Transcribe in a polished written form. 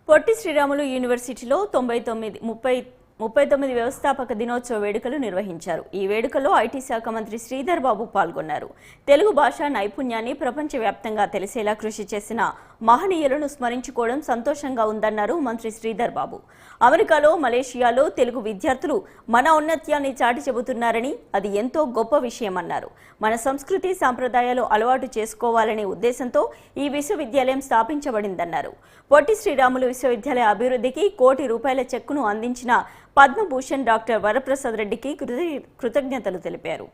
పొట్టి శ్రీరాములు యూనివర్సిటీలో 39 వ్యవస్థాపక దినోత్సవ వేడుకలు నిర్వహించారు. ఈ వేడుకలో ఐటీ శాఖ మంత్రి శ్రీధర్ బాబు పాల్గొన్నారు. తెలుగు భాష నైపుణ్యాన్ని ప్రపంచవ్యాప్తంగా తెలిసేలా కృషి చేసిన మహనీయులను స్మరించుకోవడం సంతోషంగా ఉందన్నారు మంత్రి శ్రీధర్ బాబు. అమెరికాలో, మలేషియాలో తెలుగు విద్యార్థులు మన ఔన్నత్యాన్ని చాటి చెబుతున్నారని, అది ఎంతో గొప్ప విషయమన్నారు. మన సంస్కృతి సంప్రదాయాలు అలవాటు చేసుకోవాలనే ఉద్దేశంతో ఈ విశ్వవిద్యాలయం స్థాపించబడిందన్నారు. పొట్టి శ్రీరాములు విశ్వవిద్యాలయ అభివృద్ధికి ₹1 కోటి చెక్కును అందించిన పద్మభూషణ్ డాక్టర్ వరప్రసాద్ రెడ్డికి కృతజ్ఞతలు తెలిపారు.